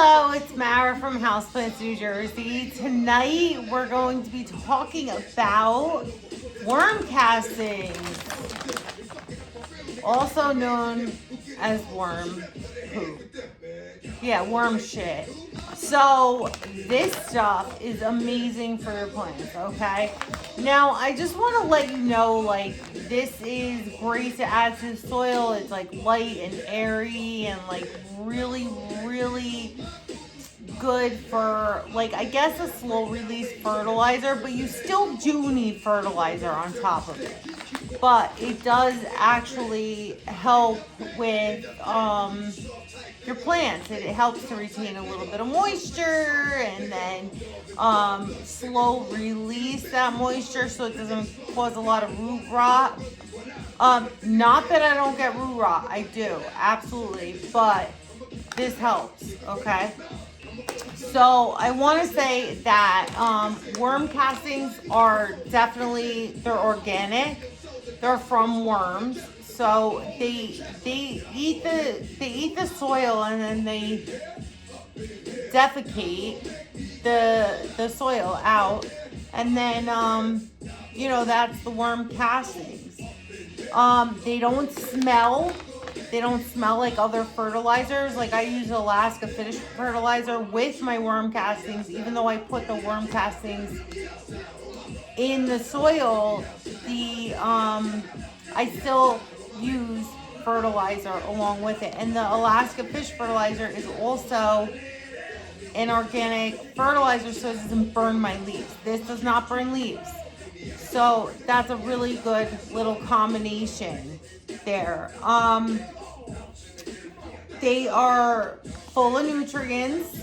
Hello, it's Mara from Houseplants, New Jersey. Tonight we're going to be talking about worm castings, also known as worm poop. Yeah, worm shit. So this stuff is amazing for your plants, okay? Now, I just want to let you know, like, this is great to add to the soil. It's like light and airy and like really, really good for, like, I guess a slow release fertilizer, but you still do need fertilizer on top of it. But it does actually help with your plants. It helps to retain a little bit of moisture and then slow release that moisture so it doesn't cause a lot of root rot. Not that I don't get root rot, I do, absolutely, but this helps, okay? So I want to say that worm castings are definitely, they're organic. They're from worms. So they eat the soil and then they defecate the soil out, and then you know, that's the worm castings. They don't smell. They don't smell like other fertilizers. Like, I use Alaska finished fertilizer with my worm castings, even though I put the worm castings in the soil. I still use fertilizer along with it. And the Alaska fish fertilizer is also an organic fertilizer, so it doesn't burn my leaves. This does not burn leaves. So that's a really good little combination there. They are full of nutrients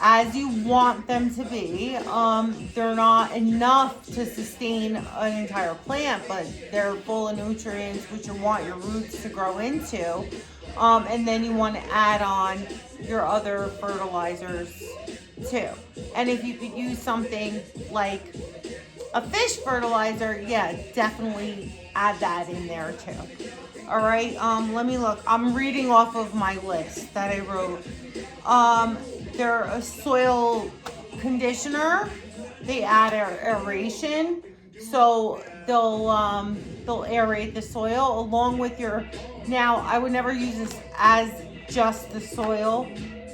as you want them to be. They're not enough to sustain an entire plant, but they're full of nutrients which you want your roots to grow into. And then you want to add on your other fertilizers too. And if you could use something like a fish fertilizer, yeah, definitely add that in there too. All right, let me look. I'm reading off of my list that I wrote. They're a soil conditioner. They add aeration, so they'll aerate the soil along with your. Now, I would never use this as just the soil.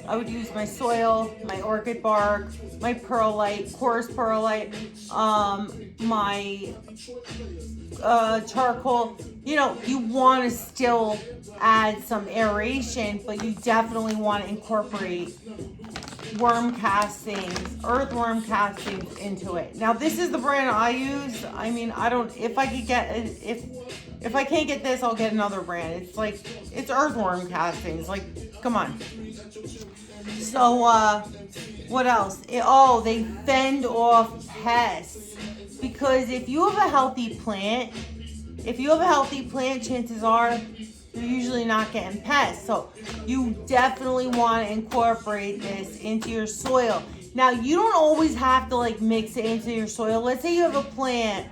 I would use my soil, my orchid bark, my perlite, coarse perlite, my charcoal. You know, you want to still add some aeration, but you definitely want to incorporate worm castings, earthworm castings into it. Now, this is the brand I use. I mean, I don't, if I could get, if I can't get this, I'll get another brand. It's like, it's earthworm castings. Like, come on. So, what else? They fend off pests. Because if you have a healthy plant, chances are you're usually not getting pests. So you definitely want to incorporate this into your soil. Now, you don't always have to like mix it into your soil. Let's say you have a plant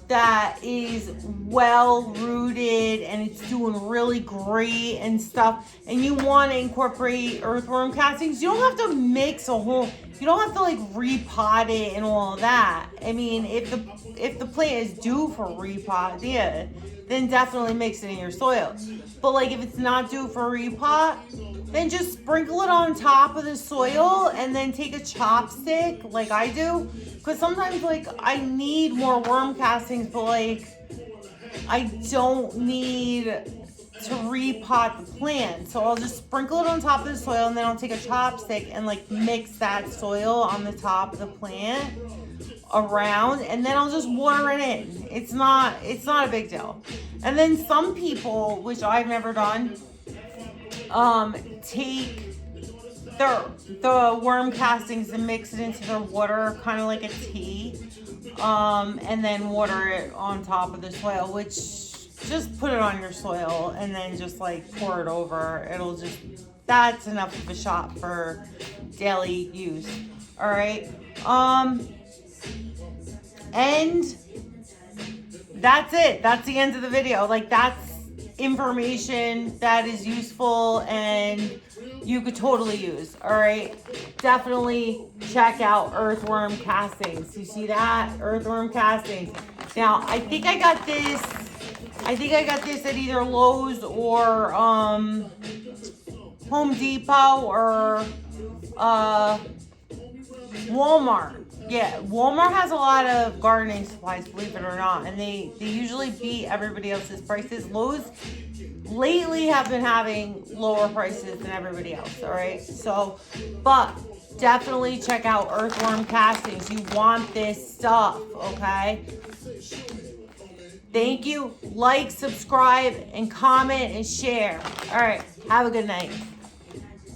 that is well rooted and it's doing really great and stuff, and you want to incorporate earthworm castings. You don't have to mix you don't have to like repot it and all of that. I mean, if the plant is due for repot, yeah, then definitely mix it in your soil. But like, if it's not due for repot, then just sprinkle it on top of the soil and then take a chopstick like I do. Because sometimes like I need more worm castings, but like I don't need to repot the plant. So I'll just sprinkle it on top of the soil and then I'll take a chopstick and like mix that soil on the top of the plant around, and then I'll just water it in. It's not a big deal. And then some people, which I've never done, take the worm castings and mix it into their water, kind of like a tea, and then water it on top of the soil, which just put it on your soil and then just like pour it over. That's enough of a shot for daily use. All right. And that's it. That's the end of the video. Like, that's information that is useful and you could totally use. All right, definitely check out Earthworm Castings. You see that? Earthworm Castings. Now I think I got this at either Lowe's or Home Depot or Walmart. Yeah, Walmart has a lot of gardening supplies, believe it or not, and they usually beat everybody else's prices. Lowe's lately have been having lower prices than everybody else, all right? So, but definitely check out Earthworm Castings. You want this stuff, okay? Thank you. Like, subscribe, and comment, and share. All right, have a good night.